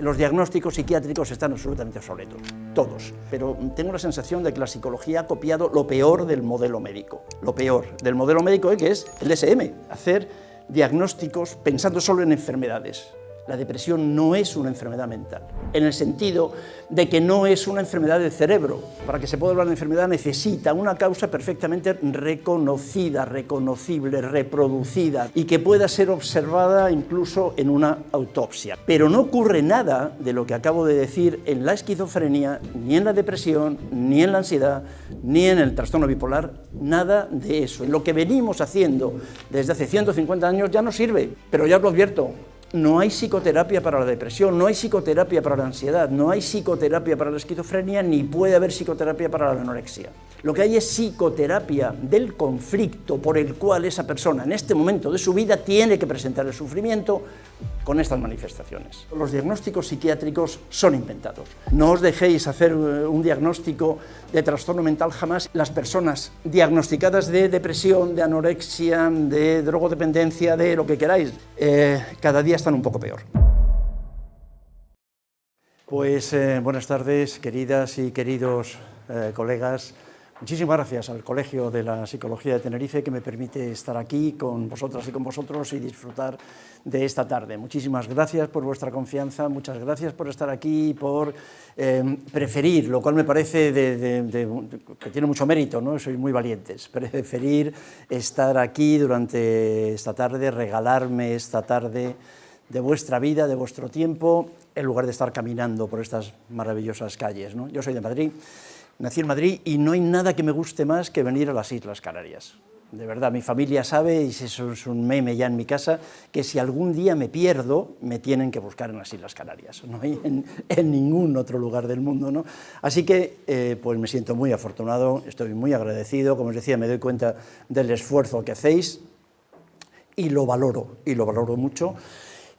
Los diagnósticos psiquiátricos están absolutamente obsoletos, todos, pero tengo la sensación de que la psicología ha copiado lo peor del modelo médico. Lo peor del modelo médico que es el DSM, hacer diagnósticos pensando solo en enfermedades. La depresión no es una enfermedad mental, en el sentido de que no es una enfermedad del cerebro. Para que se pueda hablar de enfermedad necesita una causa perfectamente reconocida, reconocible, reproducida y que pueda ser observada incluso en una autopsia. Pero no ocurre nada de lo que acabo de decir en la esquizofrenia, ni en la depresión, ni en la ansiedad, ni en el trastorno bipolar, nada de eso. Lo que venimos haciendo desde hace 150 años ya no sirve, pero ya os lo advierto. No hay psicoterapia para la depresión, no hay psicoterapia para la ansiedad, no hay psicoterapia para la esquizofrenia, ni puede haber psicoterapia para la anorexia. Lo que hay es psicoterapia del conflicto por el cual esa persona en este momento de su vida tiene que presentar el sufrimiento con estas manifestaciones. Los diagnósticos psiquiátricos son inventados. No os dejéis hacer un diagnóstico de trastorno mental jamás. Las personas diagnosticadas de depresión, de anorexia, de drogodependencia, de lo que queráis, cada día están un poco peor. Pues buenas tardes, queridas y queridos colegas. Muchísimas gracias al Colegio de la Psicología de Tenerife que me permite estar aquí con vosotras y con vosotros y disfrutar de esta tarde. Muchísimas gracias por vuestra confianza, muchas gracias por estar aquí y por preferir, lo cual me parece que tiene mucho mérito, ¿no? Sois muy valientes, preferir estar aquí durante esta tarde, regalarme esta tarde de vuestra vida, de vuestro tiempo, en lugar de estar caminando por estas maravillosas calles, ¿no? Yo soy de Madrid. Nací en Madrid y no hay nada que me guste más que venir a las Islas Canarias. De verdad, mi familia sabe, y eso es un meme ya en mi casa, que si algún día me pierdo, me tienen que buscar en las Islas Canarias, no hay en ningún otro lugar del mundo, ¿no? Así que pues me siento muy afortunado, estoy muy agradecido, como os decía, me doy cuenta del esfuerzo que hacéis y lo valoro mucho.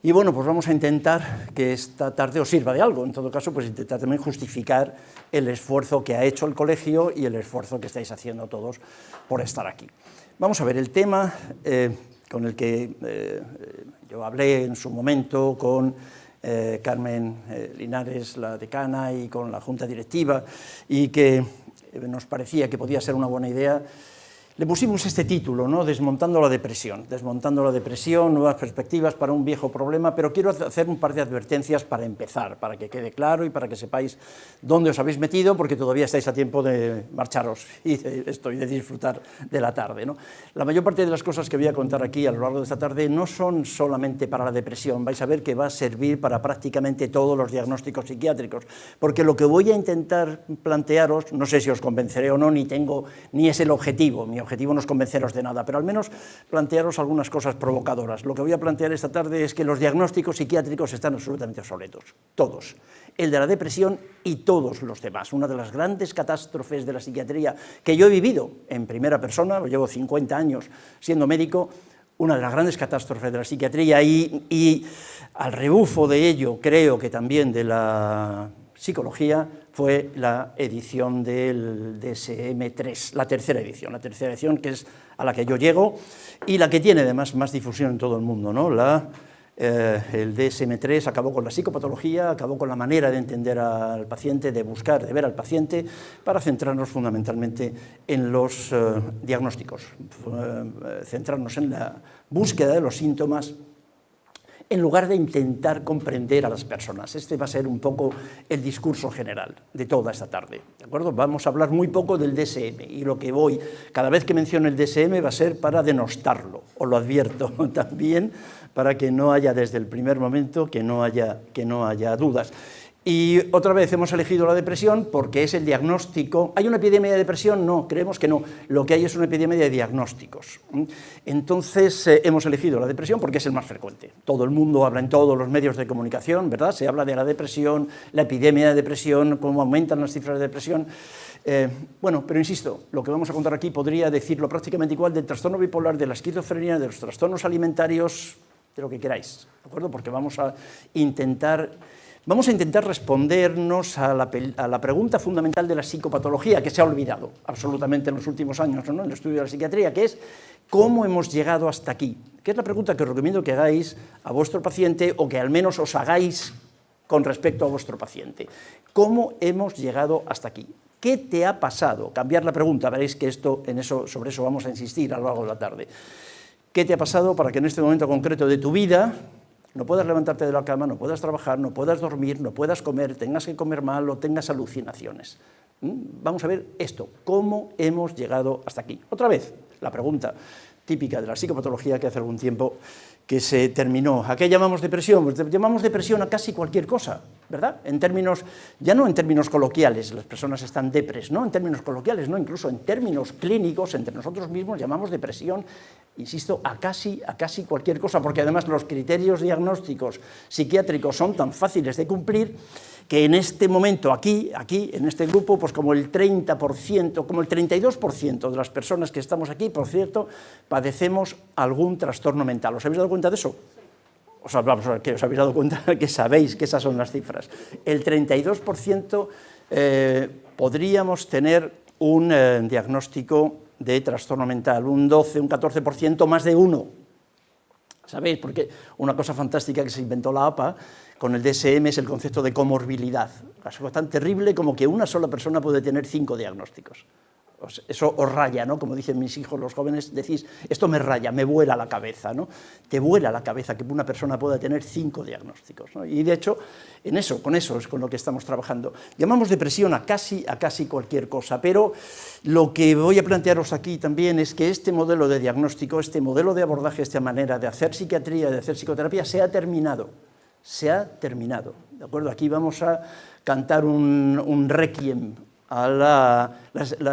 Y bueno, pues vamos a intentar que esta tarde os sirva de algo. En todo caso, pues intentar también justificar el esfuerzo que ha hecho el colegio y el esfuerzo que estáis haciendo todos por estar aquí. Vamos a ver el tema con el que yo hablé en su momento con Carmen Linares, la decana, y con la junta directiva, y que nos parecía que podía ser una buena idea. Le pusimos este título, ¿no? Desmontando la depresión, nuevas perspectivas para un viejo problema, pero quiero hacer un par de advertencias para empezar, para que quede claro y para que sepáis dónde os habéis metido, porque todavía estáis a tiempo de marcharos y de disfrutar de la tarde, ¿no? La mayor parte de las cosas que voy a contar aquí a lo largo de esta tarde no son solamente para la depresión, vais a ver que va a servir para prácticamente todos los diagnósticos psiquiátricos, porque lo que voy a intentar plantearos, no sé si os convenceré o no, ni es el objetivo. Mi objetivo no es convenceros de nada, pero al menos plantearos algunas cosas provocadoras. Lo que voy a plantear esta tarde es que los diagnósticos psiquiátricos están absolutamente obsoletos, todos. El de la depresión y todos los demás. Una de las grandes catástrofes de la psiquiatría que yo he vivido en primera persona, llevo 50 años siendo médico, una de las grandes catástrofes de la psiquiatría y al rebufo de ello, creo que también de la psicología, fue la edición del DSM-3, la tercera edición que es a la que yo llego y la que tiene además más difusión en todo el mundo, ¿no? El DSM-3 acabó con la psicopatología, acabó con la manera de entender al paciente, de buscar, de ver al paciente, para centrarnos fundamentalmente en los diagnósticos, centrarnos en la búsqueda de los síntomas, en lugar de intentar comprender a las personas. Este va a ser un poco el discurso general de toda esta tarde, ¿de acuerdo? Vamos a hablar muy poco del DSM, y lo que cada vez que menciono el DSM va a ser para denostarlo, os lo advierto también, para que no haya desde el primer momento, que no haya dudas. Y otra vez hemos elegido la depresión porque es el diagnóstico. ¿Hay una epidemia de depresión? No, creemos que no. Lo que hay es una epidemia de diagnósticos. Entonces hemos elegido la depresión porque es el más frecuente. Todo el mundo habla en todos los medios de comunicación, ¿verdad? Se habla de la depresión, la epidemia de depresión, cómo aumentan las cifras de depresión. Bueno, pero insisto, lo que vamos a contar aquí podría decirlo prácticamente igual del trastorno bipolar, de la esquizofrenia, de los trastornos alimentarios, de lo que queráis, ¿de acuerdo? Porque vamos a intentar respondernos a la pregunta fundamental de la psicopatología, que se ha olvidado absolutamente en los últimos años, ¿no? En el estudio de la psiquiatría, que es ¿cómo hemos llegado hasta aquí? Que es la pregunta que os recomiendo que hagáis a vuestro paciente, o que al menos os hagáis con respecto a vuestro paciente. ¿Cómo hemos llegado hasta aquí? ¿Qué te ha pasado? Cambiar la pregunta, veréis que sobre eso vamos a insistir a lo largo de la tarde. ¿Qué te ha pasado para que en este momento concreto de tu vida no puedas levantarte de la cama, no puedas trabajar, no puedas dormir, no puedas comer, tengas que comer mal o tengas alucinaciones? Vamos a ver esto, ¿cómo hemos llegado hasta aquí? Otra vez, la pregunta típica de la psicopatología que hace algún tiempo que se terminó. ¿A qué llamamos depresión? Pues llamamos depresión a casi cualquier cosa, ¿verdad? En términos, ya no en términos coloquiales, las personas están depres, no en términos coloquiales, no, incluso en términos clínicos, entre nosotros mismos llamamos depresión, insisto, a casi cualquier cosa, porque además los criterios diagnósticos psiquiátricos son tan fáciles de cumplir que en este momento, aquí, en este grupo, pues como el 30%, como el 32% de las personas que estamos aquí, por cierto, padecemos algún trastorno mental. ¿Os habéis dado cuenta de eso? Vamos a ver, que os habéis dado cuenta que sabéis que esas son las cifras. El 32% podríamos tener un diagnóstico de trastorno mental, un 12, un 14%, más de uno. ¿Sabéis? Porque una cosa fantástica que se inventó la APA con el DSM es el concepto de comorbilidad. Es tan terrible como que una sola persona puede tener 5 diagnósticos. Eso os raya, ¿no? Como dicen mis hijos, los jóvenes, decís, esto me raya, me vuela la cabeza, ¿no? Te vuela la cabeza que una persona pueda tener 5 diagnósticos, ¿no? Y de hecho, con eso es con lo que estamos trabajando. Llamamos depresión a casi cualquier cosa, pero lo que voy a plantearos aquí también es que este modelo de diagnóstico, este modelo de abordaje, esta manera de hacer psiquiatría, de hacer psicoterapia, se ha terminado, ¿de acuerdo? Aquí vamos a cantar un requiem. La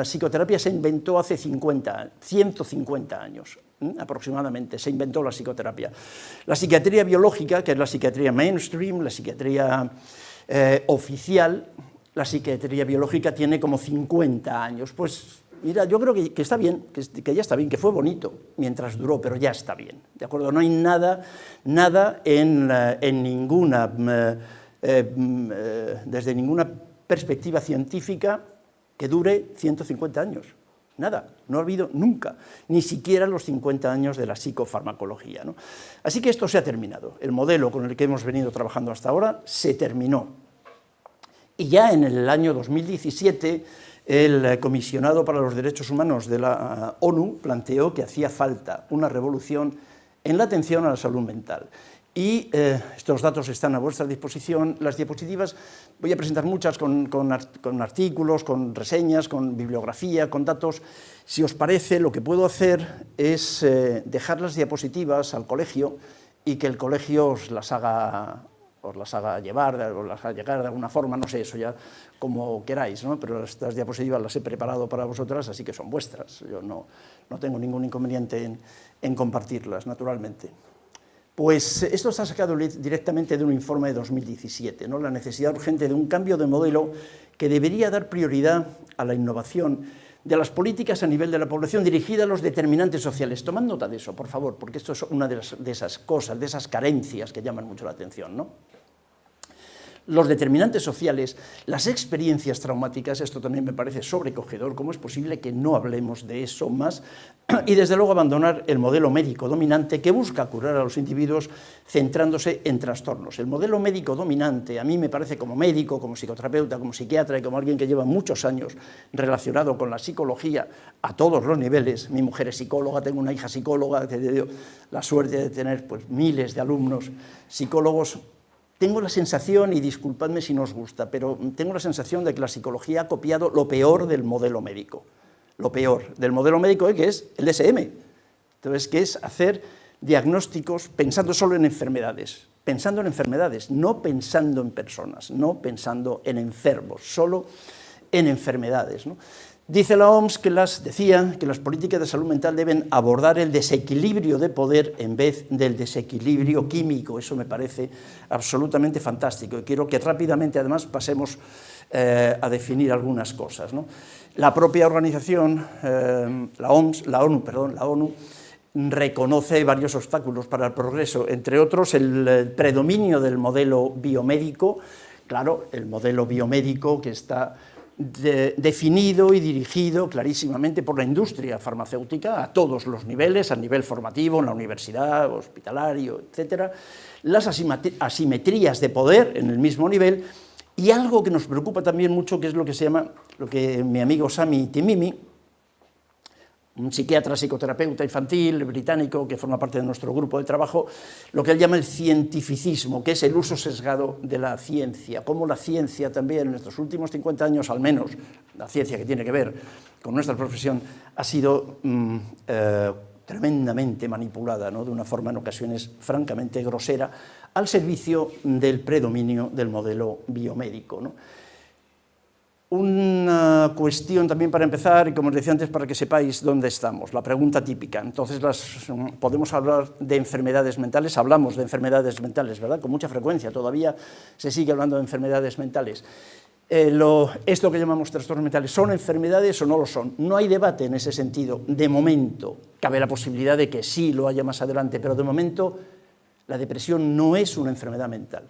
psicoterapia se inventó hace 150 años, aproximadamente, se inventó la psicoterapia. La psiquiatría biológica, que es la psiquiatría mainstream, la psiquiatría oficial, la psiquiatría biológica tiene como 50 años. Pues mira, yo creo que está bien, que ya está bien, que fue bonito mientras duró, pero ya está bien, ¿de acuerdo? No hay nada en ninguna, desde ninguna perspectiva científica que dure 150 años. Nada, no ha habido nunca, ni siquiera los 50 años de la psicofarmacología, ¿no? Así que esto se ha terminado. El modelo con el que hemos venido trabajando hasta ahora se terminó. Y ya en el año 2017, el comisionado para los derechos humanos de la ONU planteó que hacía falta una revolución en la atención a la salud mental. Y estos datos están a vuestra disposición. Las diapositivas voy a presentar muchas con artículos, con reseñas, con bibliografía, con datos. Si os parece, lo que puedo hacer es dejar las diapositivas al colegio y que el colegio os las haga llegar de alguna forma, no sé, eso ya como queráis, ¿no? Pero estas diapositivas las he preparado para vosotras, así que son vuestras. Yo no tengo ningún inconveniente en compartirlas, naturalmente. Pues esto está sacado directamente de un informe de 2017, ¿no? La necesidad urgente de un cambio de modelo que debería dar prioridad a la innovación de las políticas a nivel de la población dirigida a los determinantes sociales. Tomad nota de eso, por favor, porque esto es una de esas cosas, de esas carencias que llaman mucho la atención, ¿no? Los determinantes sociales, las experiencias traumáticas, esto también me parece sobrecogedor, ¿cómo es posible que no hablemos de eso más? Y desde luego abandonar el modelo médico dominante que busca curar a los individuos centrándose en trastornos. El modelo médico dominante, a mí me parece como médico, como psicoterapeuta, como psiquiatra y como alguien que lleva muchos años relacionado con la psicología a todos los niveles. Mi mujer es psicóloga, tengo una hija psicóloga, que he tenido la suerte de tener pues, miles de alumnos psicólogos. Tengo la sensación, y disculpadme si no os gusta, pero tengo la sensación de que la psicología ha copiado lo peor del modelo médico. Lo peor del modelo médico, que es el DSM. Entonces, que es hacer diagnósticos pensando solo en enfermedades. Pensando en enfermedades, no pensando en personas, no pensando en enfermos, solo en enfermedades, ¿no? Dice la OMS decía que las políticas de salud mental deben abordar el desequilibrio de poder en vez del desequilibrio químico. Eso me parece absolutamente fantástico y quiero que rápidamente además pasemos a definir algunas cosas, ¿no? La propia organización, la ONU, reconoce varios obstáculos para el progreso, entre otros el predominio del modelo biomédico. Claro, el modelo biomédico que está definido y dirigido clarísimamente por la industria farmacéutica a todos los niveles, a nivel formativo, en la universidad, hospitalario, etcétera, las asimetrías de poder en el mismo nivel y algo que nos preocupa también mucho, que es lo que se llama, lo que mi amigo Sami Timimi, un psiquiatra, psicoterapeuta infantil británico que forma parte de nuestro grupo de trabajo, lo que él llama el cientificismo, que es el uso sesgado de la ciencia, cómo la ciencia también en estos últimos 50 años, al menos, la ciencia que tiene que ver con nuestra profesión, ha sido tremendamente manipulada, ¿no?, de una forma en ocasiones francamente grosera, al servicio del predominio del modelo biomédico, ¿no? Una cuestión también para empezar, y como os decía antes, para que sepáis dónde estamos, la pregunta típica. Entonces, podemos hablar de enfermedades mentales, hablamos de enfermedades mentales, ¿verdad? Con mucha frecuencia, todavía se sigue hablando de enfermedades mentales. Esto que llamamos trastornos mentales, ¿son enfermedades o no lo son? No hay debate en ese sentido, de momento. Cabe la posibilidad de que sí lo haya más adelante, pero de momento la depresión no es una enfermedad mental.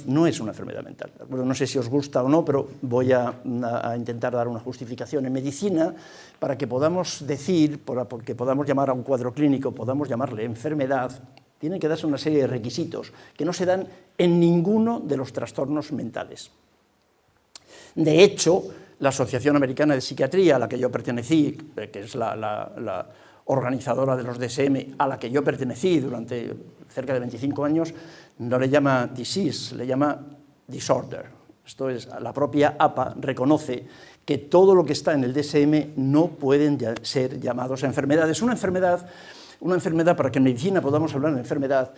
No es una enfermedad mental. Bueno, no sé si os gusta o no, pero voy a intentar dar una justificación en medicina para que podamos decir, porque podamos llamar a un cuadro clínico, podamos llamarle enfermedad, tienen que darse una serie de requisitos que no se dan en ninguno de los trastornos mentales. De hecho, la Asociación Americana de Psiquiatría, a la que yo pertenecí, que es la organizadora de los DSM, a la que yo pertenecí durante cerca de 25 años, no le llama disease, le llama disorder. Esto es, la propia APA reconoce que todo lo que está en el DSM no pueden ser llamados enfermedades. Una enfermedad, para que en medicina podamos hablar de enfermedad,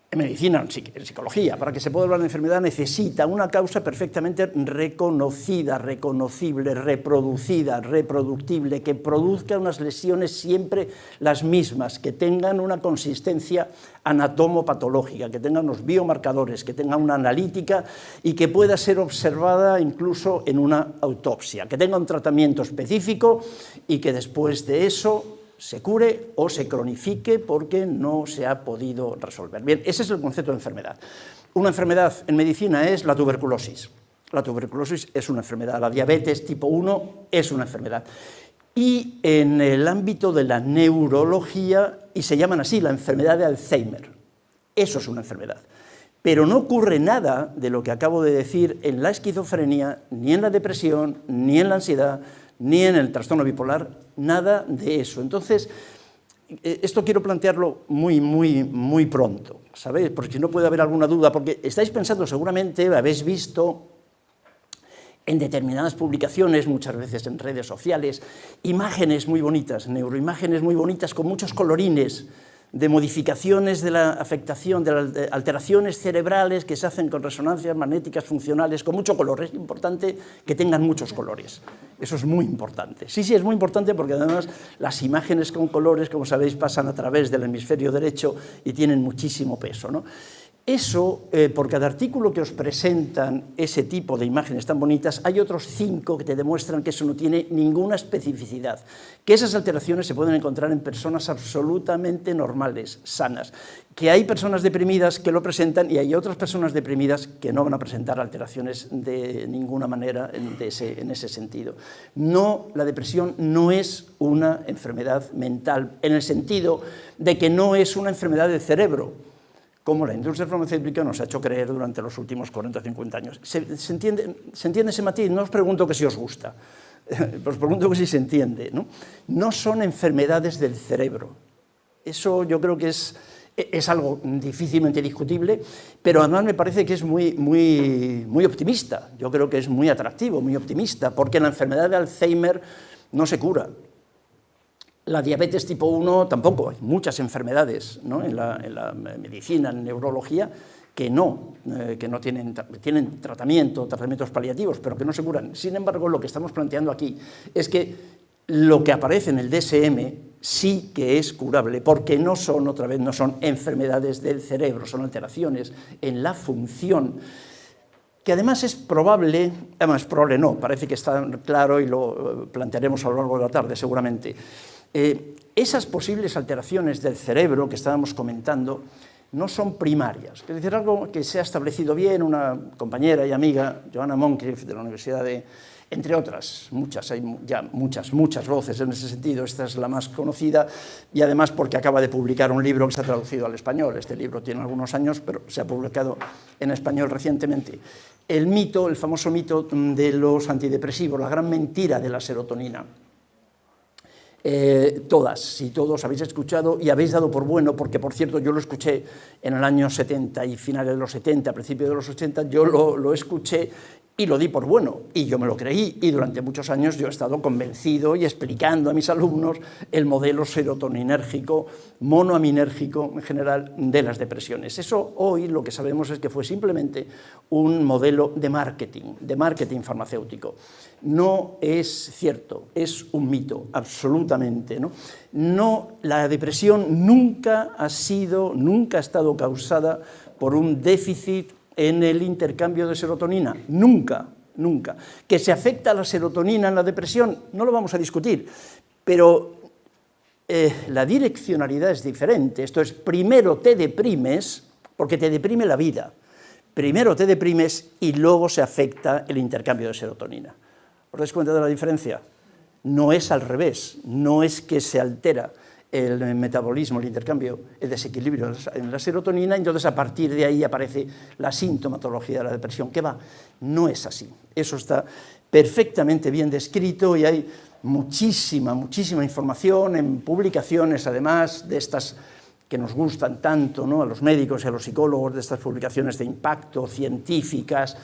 en medicina, en psicología, para que se pueda hablar de enfermedad necesita una causa perfectamente reconocida, reconocible, reproducida, reproductible, que produzca unas lesiones siempre las mismas, que tengan una consistencia anatomopatológica, que tengan unos biomarcadores, que tengan una analítica y que pueda ser observada incluso en una autopsia, que tenga un tratamiento específico y que después de eso se cure o se cronifique porque no se ha podido resolver. Bien, ese es el concepto de enfermedad. Una enfermedad en medicina es la tuberculosis. La tuberculosis es una enfermedad, la diabetes tipo 1 es una enfermedad. Y en el ámbito de la neurología, y se llaman así, la enfermedad de Alzheimer, eso es una enfermedad. Pero no ocurre nada de lo que acabo de decir en la esquizofrenia, ni en la depresión, ni en la ansiedad, ni en el trastorno bipolar, nada de eso. Entonces, esto quiero plantearlo muy pronto, ¿sabéis? Porque si no puede haber alguna duda, porque estáis pensando seguramente, habéis visto en determinadas publicaciones, muchas veces en redes sociales, imágenes muy bonitas, neuroimágenes muy bonitas con muchos colorines, de modificaciones de la afectación, de las alteraciones cerebrales que se hacen con resonancias magnéticas funcionales, con mucho color. Es importante que tengan muchos colores. Eso es muy importante. Sí, es muy importante porque además las imágenes con colores, como sabéis, pasan a través del hemisferio derecho y tienen muchísimo peso, ¿no? Eso, por cada artículo que os presentan ese tipo de imágenes tan bonitas, hay otros 5 que te demuestran que eso no tiene ninguna especificidad, que esas alteraciones se pueden encontrar en personas absolutamente normales, sanas, que hay personas deprimidas que lo presentan y hay otras personas deprimidas que no van a presentar alteraciones de ninguna manera en ese sentido. No, la depresión no es una enfermedad mental, en el sentido de que no es una enfermedad del cerebro, como la industria farmacéutica nos ha hecho creer durante los últimos 40 o 50 años. ¿Se entiende ese matiz? No os pregunto que si os gusta, os pregunto que si se entiende, ¿no? No son enfermedades del cerebro. Eso yo creo que es algo difícilmente discutible, pero además me parece que es muy optimista. Yo creo que es muy atractivo, muy optimista, porque la enfermedad de Alzheimer no se cura. La diabetes tipo 1 tampoco, hay muchas enfermedades, ¿no?, en la medicina, en neurología, que no tienen tratamientos paliativos, pero que no se curan. Sin embargo, lo que estamos planteando aquí es que lo que aparece en el DSM sí que es curable, porque no son enfermedades del cerebro, son alteraciones en la función, que además es probable no, parece que está claro y lo plantearemos a lo largo de la tarde seguramente. Esas posibles alteraciones del cerebro que estábamos comentando no son primarias. Es decir, algo que se ha establecido bien, una compañera y amiga, Joanna Moncrieff, de la Universidad de... Entre otras, muchas, hay ya muchas voces en ese sentido, esta es la más conocida, y además porque acaba de publicar un libro que se ha traducido al español. Este libro tiene algunos años, pero se ha publicado en español recientemente. El mito, el famoso mito de los antidepresivos, la gran mentira de la serotonina. Todas y todos habéis escuchado y habéis dado por bueno, porque por cierto yo lo escuché en el año 70 y finales de los 70, principios de los 80, yo lo escuché y lo di por bueno, y yo me lo creí, y durante muchos años yo he estado convencido y explicando a mis alumnos el modelo serotoninérgico, monoaminérgico en general de las depresiones. Eso hoy lo que sabemos es que fue simplemente un modelo de marketing farmacéutico. No es cierto, es un mito, absolutamente, ¿no? No, la depresión nunca ha estado causada por un déficit en el intercambio de serotonina, nunca. Que se afecta a la serotonina en la depresión, no lo vamos a discutir, pero la direccionalidad es diferente. Esto es, primero te deprimes, porque te deprime la vida, primero te deprimes y luego se afecta el intercambio de serotonina. ¿Os dais cuenta de la diferencia? No es al revés, no es que se altera el metabolismo, el intercambio, el desequilibrio en la serotonina, entonces a partir de ahí aparece la sintomatología de la depresión. ¿Qué va? No es así. Eso está perfectamente bien descrito y hay muchísima información en publicaciones, además, de estas que nos gustan tanto, ¿no?, a los médicos y a los psicólogos, de estas publicaciones de impacto, científicas,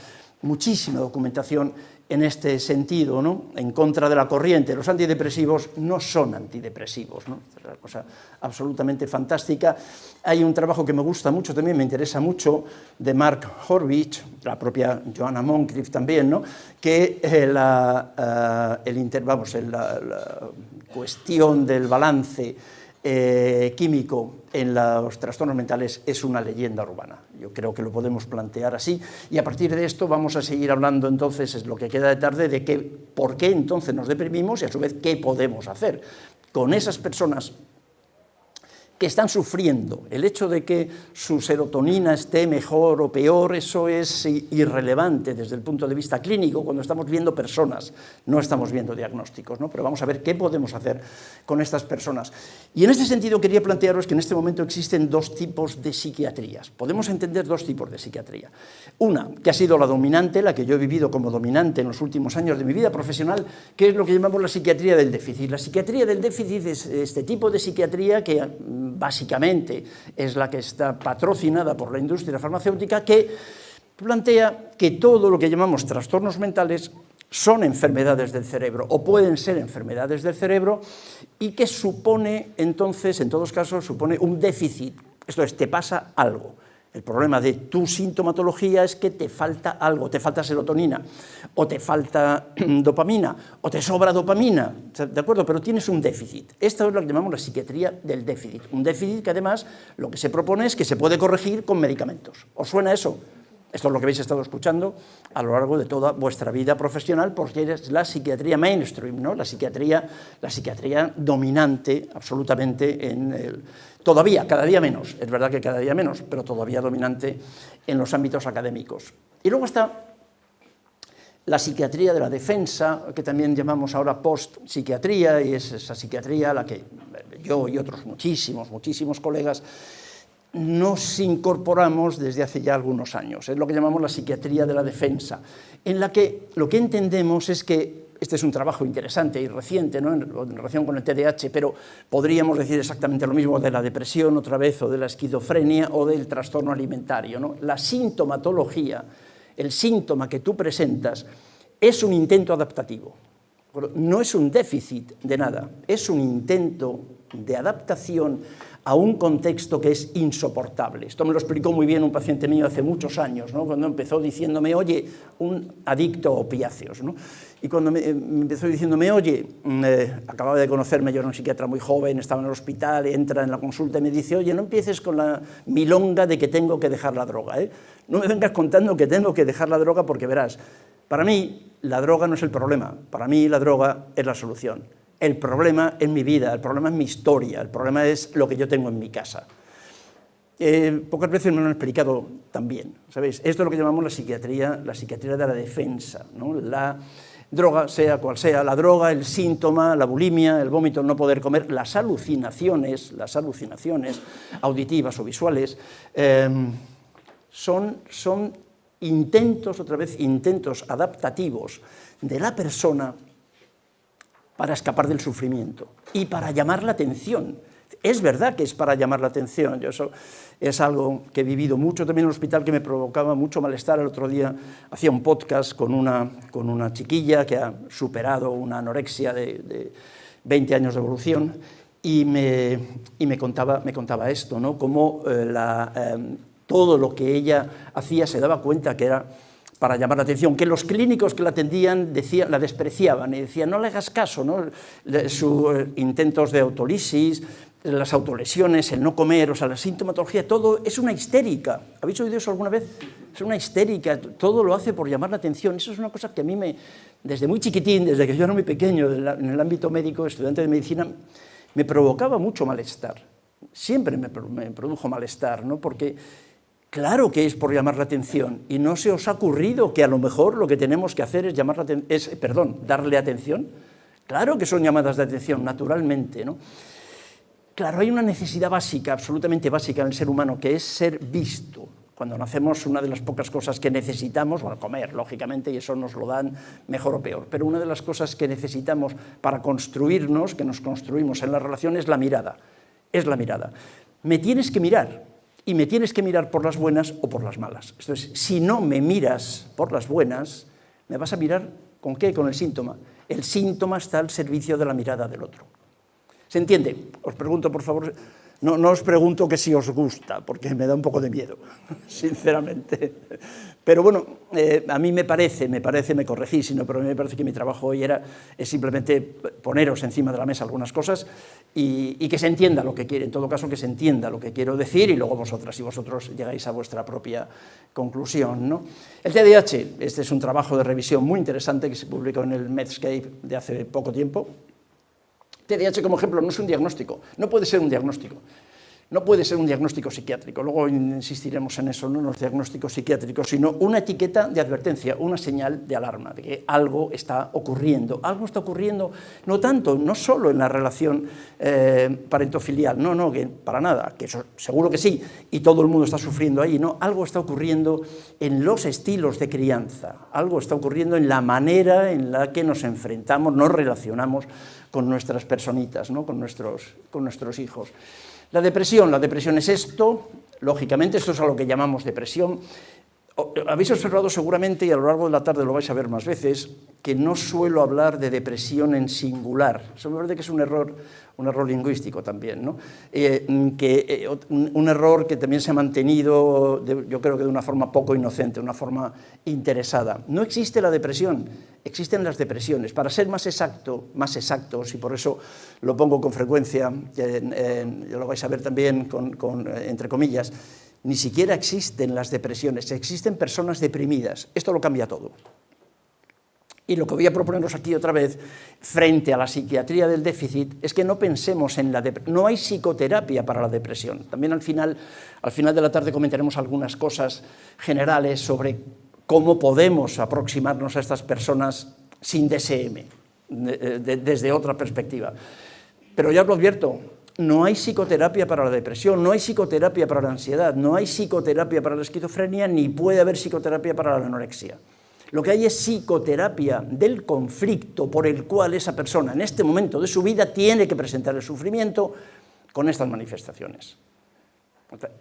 muchísima documentación en este sentido, ¿no?, en contra de la corriente. Los antidepresivos no son antidepresivos, ¿no? Es una cosa absolutamente fantástica. Hay un trabajo que me gusta mucho, también me interesa mucho, de Mark Horvitz, la propia Joanna Moncrieff también, ¿no?, que la cuestión del balance químico en los trastornos mentales es una leyenda urbana. Yo creo que lo podemos plantear así, y a partir de esto vamos a seguir hablando entonces, es lo que queda de tarde, de por qué entonces nos deprimimos y a su vez qué podemos hacer con esas personas que están sufriendo. El hecho de que su serotonina esté mejor o peor, eso es irrelevante desde el punto de vista clínico, cuando estamos viendo personas, no estamos viendo diagnósticos, ¿no? Pero vamos a ver qué podemos hacer con estas personas. Y en este sentido quería plantearos que en este momento existen dos tipos de psiquiatrías. Podemos entender dos tipos de psiquiatría. Una, que ha sido la dominante, la que yo he vivido como dominante en los últimos años de mi vida profesional, que es lo que llamamos la psiquiatría del déficit. La psiquiatría del déficit es este tipo de psiquiatría que básicamente es la que está patrocinada por la industria farmacéutica, que plantea que todo lo que llamamos trastornos mentales son enfermedades del cerebro o pueden ser enfermedades del cerebro y que supone, entonces, en todos casos, supone un déficit. Esto es, te pasa algo. El problema de tu sintomatología es que te falta algo, te falta serotonina, o te falta dopamina, o te sobra dopamina, ¿de acuerdo? Pero tienes un déficit. Esta es lo que llamamos la psiquiatría del déficit. Un déficit que además lo que se propone es que se puede corregir con medicamentos. ¿Os suena eso? Esto es lo que habéis estado escuchando a lo largo de toda vuestra vida profesional, porque es la psiquiatría mainstream, ¿no? La psiquiatría dominante absolutamente en el... Todavía, cada día menos, es verdad que cada día menos, pero todavía dominante en los ámbitos académicos. Y luego está la psiquiatría de la defensa, que también llamamos ahora post-psiquiatría, y es esa psiquiatría a la que yo y otros muchísimos colegas nos incorporamos desde hace ya algunos años. Es lo que llamamos la psiquiatría de la defensa, en la que lo que entendemos es que este es un trabajo interesante y reciente, ¿no?, en relación con el TDAH, pero podríamos decir exactamente lo mismo de la depresión otra vez, o de la esquizofrenia, o del trastorno alimentario, ¿no? La sintomatología, el síntoma que tú presentas, es un intento adaptativo. No es un déficit de nada, es un intento de adaptación a un contexto que es insoportable. Esto me lo explicó muy bien un paciente mío hace muchos años, ¿no?, cuando empezó diciéndome, oye, un adicto a opiáceos, ¿no? Y cuando me empezó diciéndome, oye, acababa de conocerme, yo era un psiquiatra muy joven, estaba en el hospital, entra en la consulta y me dice, oye, no empieces con la milonga de que tengo que dejar la droga, ¿eh? No me vengas contando que tengo que dejar la droga, porque verás, para mí la droga no es el problema, para mí la droga es la solución. El problema es mi vida, el problema es mi historia, el problema es lo que yo tengo en mi casa. pocas veces me lo han explicado también, ¿sabéis? Esto es lo que llamamos la psiquiatría de la defensa, ¿no? La droga, sea cual sea, la droga, el síntoma, la bulimia, el vómito, el no poder comer, las alucinaciones auditivas o visuales, son intentos adaptativos de la persona para escapar del sufrimiento y para llamar la atención. Es verdad que es para llamar la atención, yo eso es algo que he vivido mucho también en el hospital, que me provocaba mucho malestar. El otro día hacía un podcast con una chiquilla que ha superado una anorexia de 20 años de evolución y me contaba esto, ¿no? Cómo todo lo que ella hacía se daba cuenta que era para llamar la atención, que los clínicos que la atendían la despreciaban y decían no le hagas caso, ¿no? Sus intentos de autolisis, las autolesiones, el no comer, o sea, la sintomatología, todo es una histérica. ¿Habéis oído eso alguna vez? Es una histérica, todo lo hace por llamar la atención. Eso es una cosa que a mí desde muy chiquitín, desde que yo era muy pequeño, en el ámbito médico, estudiante de medicina, me provocaba mucho malestar. Siempre me produjo malestar, ¿no? Porque claro que es por llamar la atención, y no se os ha ocurrido que a lo mejor lo que tenemos que hacer es darle atención. Claro que son llamadas de atención, naturalmente, ¿no? Claro, hay una necesidad básica, absolutamente básica en el ser humano, que es ser visto. Cuando nacemos, una de las pocas cosas que necesitamos, bueno, comer, lógicamente, y eso nos lo dan mejor o peor, pero una de las cosas que necesitamos para construirnos, que nos construimos en la relación, es la mirada. Es la mirada. Me tienes que mirar, y me tienes que mirar por las buenas o por las malas. Entonces, si no me miras por las buenas, me vas a mirar ¿con qué? Con el síntoma. El síntoma está al servicio de la mirada del otro. ¿Se entiende? Os pregunto, por favor, no os pregunto que si os gusta, porque me da un poco de miedo, sinceramente. Pero bueno, a mí me corregís, pero a mí me parece que mi trabajo hoy es simplemente poneros encima de la mesa algunas cosas y que se entienda lo que quiero, en todo caso que se entienda lo que quiero decir, y luego vosotras y vosotros llegáis a vuestra propia conclusión, ¿no? El TDAH, este es un trabajo de revisión muy interesante que se publicó en el Medscape de hace poco tiempo. TDAH, como ejemplo, no es un diagnóstico, no puede ser un diagnóstico. No puede ser un diagnóstico psiquiátrico, luego insistiremos en eso, no los diagnósticos psiquiátricos, sino una etiqueta de advertencia, una señal de alarma, de que algo está ocurriendo. Algo está ocurriendo, no solo en la relación parentofilial, no, que para nada, que eso seguro que sí, y todo el mundo está sufriendo ahí, no, algo está ocurriendo en los estilos de crianza, algo está ocurriendo en la manera en la que nos enfrentamos, nos relacionamos con nuestras personitas, ¿no? con nuestros hijos. La depresión es esto, lógicamente, esto es a lo que llamamos depresión. Habéis observado seguramente, y a lo largo de la tarde lo vais a ver más veces, que no suelo hablar de depresión en singular. Eso me parece que es un error lingüístico también, ¿no? Un error que también se ha mantenido, yo creo que de una forma poco inocente, de una forma interesada. No existe la depresión, existen las depresiones. Para ser más exactos, y por eso lo pongo con frecuencia, lo vais a ver también entre comillas, ni siquiera existen las depresiones, existen personas deprimidas. Esto lo cambia todo. Y lo que voy a proponeros aquí otra vez, frente a la psiquiatría del déficit, es que no pensemos en la depresión. No hay psicoterapia para la depresión. También al final de la tarde comentaremos algunas cosas generales sobre cómo podemos aproximarnos a estas personas sin DSM, desde otra perspectiva. Pero ya os lo advierto, no hay psicoterapia para la depresión, no hay psicoterapia para la ansiedad, no hay psicoterapia para la esquizofrenia, ni puede haber psicoterapia para la anorexia. Lo que hay es psicoterapia del conflicto por el cual esa persona en este momento de su vida tiene que presentar el sufrimiento con estas manifestaciones.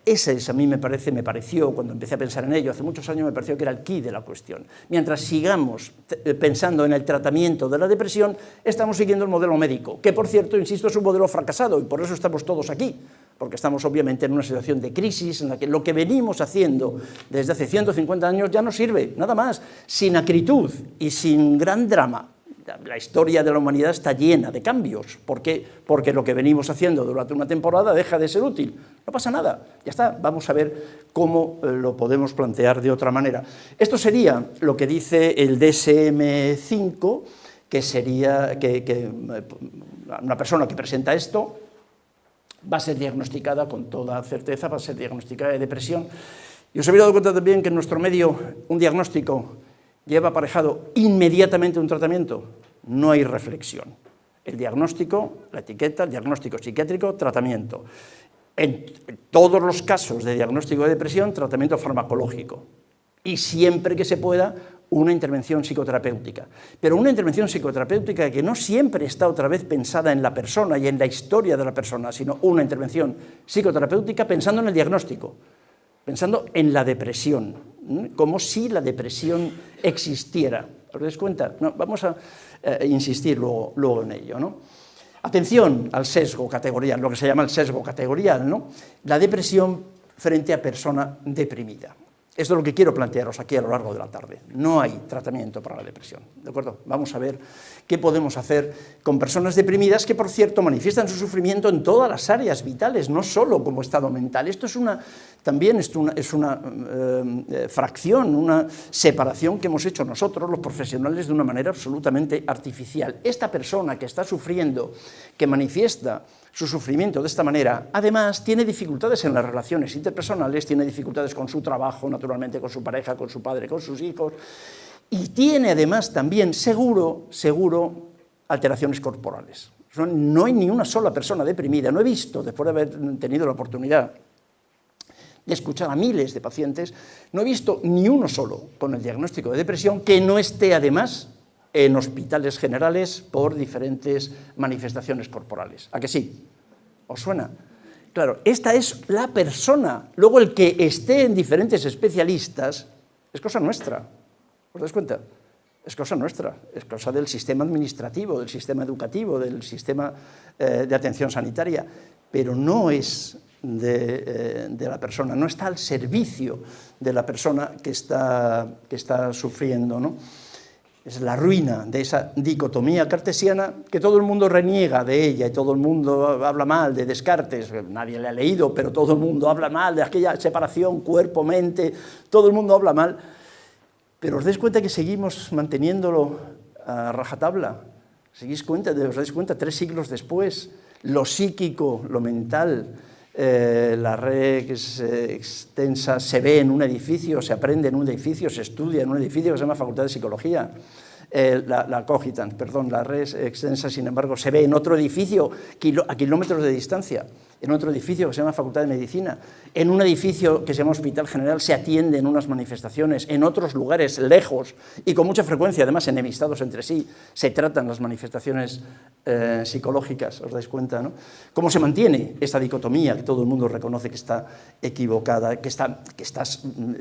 Ese a mí me pareció, cuando empecé a pensar en ello, hace muchos años me pareció que era el quid de la cuestión. Mientras sigamos pensando en el tratamiento de la depresión, estamos siguiendo el modelo médico, que por cierto, insisto, es un modelo fracasado y por eso estamos todos aquí, porque estamos obviamente en una situación de crisis en la que lo que venimos haciendo desde hace 150 años ya no sirve, nada más, sin acritud y sin gran drama. La historia de la humanidad está llena de cambios. ¿Por qué? Porque lo que venimos haciendo durante una temporada deja de ser útil. No pasa nada, ya está. Vamos a ver cómo lo podemos plantear de otra manera. Esto sería lo que dice el DSM-5, que sería que una persona que presenta esto va a ser diagnosticada con toda certeza, va a ser diagnosticada de depresión. Y os habéis dado cuenta también que en nuestro medio un diagnóstico lleva aparejado inmediatamente un tratamiento, no hay reflexión. El diagnóstico, la etiqueta, el diagnóstico psiquiátrico, tratamiento. En todos los casos de diagnóstico de depresión, tratamiento farmacológico. Y siempre que se pueda, una intervención psicoterapéutica. Pero una intervención psicoterapéutica que no siempre está otra vez pensada en la persona y en la historia de la persona, sino una intervención psicoterapéutica pensando en el diagnóstico, pensando en la depresión, como si la depresión existiera. ¿Os dais cuenta? No, vamos a insistir luego en ello, ¿no? Atención al sesgo categorial, lo que se llama el sesgo categorial, ¿no? La depresión frente a persona deprimida. Esto es lo que quiero plantearos aquí a lo largo de la tarde. No hay tratamiento para la depresión, ¿de acuerdo? Vamos a ver qué podemos hacer con personas deprimidas que, por cierto, manifiestan su sufrimiento en todas las áreas vitales, no solo como estado mental. Esto es una fracción, una separación que hemos hecho nosotros, los profesionales, de una manera absolutamente artificial. Esta persona que está sufriendo, que manifiesta su sufrimiento de esta manera, además tiene dificultades en las relaciones interpersonales, tiene dificultades con su trabajo, naturalmente con su pareja, con su padre, con sus hijos, y tiene además también seguro alteraciones corporales. No hay ni una sola persona deprimida, no he visto, después de haber tenido la oportunidad de escuchar a miles de pacientes, no he visto ni uno solo con el diagnóstico de depresión que no esté además en hospitales generales por diferentes manifestaciones corporales. ¿A que sí? ¿Os suena? Claro, esta es la persona. Luego el que esté en diferentes especialistas es cosa nuestra. ¿Os dais cuenta? Es cosa nuestra, es cosa del sistema administrativo, del sistema educativo, del sistema de atención sanitaria, pero no es de la persona, no está al servicio de la persona que está sufriendo, ¿no? Es la ruina de esa dicotomía cartesiana que todo el mundo reniega de ella y todo el mundo habla mal de Descartes, nadie le ha leído, pero todo el mundo habla mal de aquella separación cuerpo-mente, todo el mundo habla mal, pero os dais cuenta que seguimos manteniéndolo a rajatabla, os dais cuenta 3 siglos después, lo psíquico, lo mental, la red extensa se ve en un edificio, se aprende en un edificio, se estudia en un edificio que se llama Facultad de Psicología. La cogitans, perdón, la red extensa, sin embargo, se ve en otro edificio a kilómetros de distancia, en otro edificio que se llama Facultad de Medicina, en un edificio que se llama Hospital General se atienden unas manifestaciones, en otros lugares lejos y con mucha frecuencia, además enemistados entre sí, se tratan las manifestaciones psicológicas, ¿os dais cuenta, no? ¿Cómo se mantiene esta dicotomía que todo el mundo reconoce que está equivocada, que está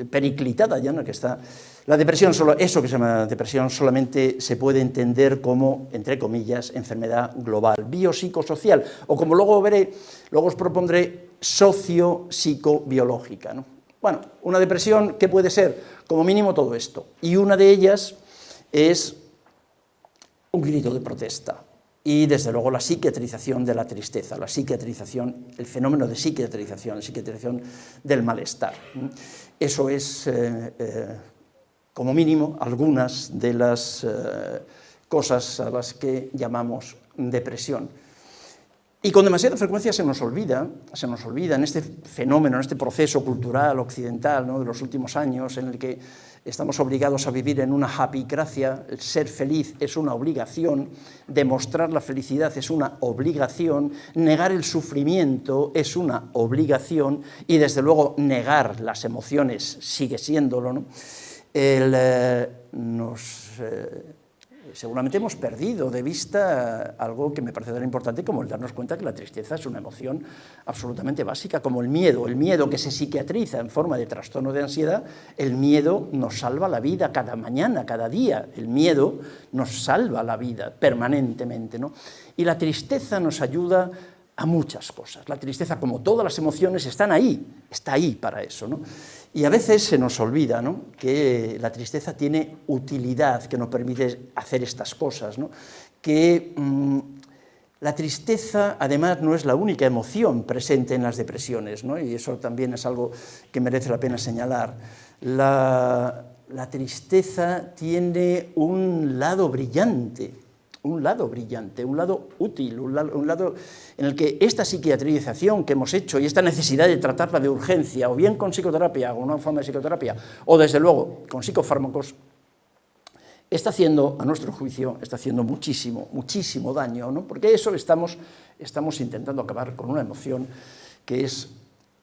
periclitada ya, ¿no? Que está... La depresión, eso que se llama depresión, solamente se puede entender como, entre comillas, enfermedad global, biopsicosocial, o como luego os propondré, socio-psicobiológica, ¿no? Bueno, una depresión, ¿qué puede ser? Como mínimo todo esto, y una de ellas es un grito de protesta, y desde luego la psiquiatrización de la tristeza, la psiquiatrización, el fenómeno de psiquiatrización, la psiquiatrización del malestar. Eso es... como mínimo, algunas de las cosas a las que llamamos depresión. Y con demasiada frecuencia se nos olvida en este fenómeno, en este proceso cultural occidental, ¿no?, de los últimos años, en el que estamos obligados a vivir en una happycracia, el ser feliz es una obligación, demostrar la felicidad es una obligación, negar el sufrimiento es una obligación y, desde luego, negar las emociones sigue siéndolo, ¿no? Seguramente hemos perdido de vista algo que me parece tan importante como el darnos cuenta que la tristeza es una emoción absolutamente básica, como el miedo que se psiquiatriza en forma de trastorno de ansiedad. El miedo nos salva la vida cada mañana, cada día. El miedo nos salva la vida permanentemente, ¿no? Y la tristeza nos ayuda a muchas cosas. La tristeza, como todas las emociones, está ahí para eso, ¿no? Y a veces se nos olvida, ¿no?, que la tristeza tiene utilidad, que nos permite hacer estas cosas, ¿no? Que la tristeza, además, no es la única emoción presente en las depresiones, ¿no? Y eso también es algo que merece la pena señalar. La tristeza tiene un lado brillante, un lado brillante, un lado útil, un lado en el que esta psiquiatrización que hemos hecho y esta necesidad de tratarla de urgencia, o bien con psicoterapia, o una forma de psicoterapia, o desde luego con psicofármacos, está haciendo, a nuestro juicio, está haciendo muchísimo, muchísimo daño, ¿no? Porque eso estamos intentando acabar con una emoción que es,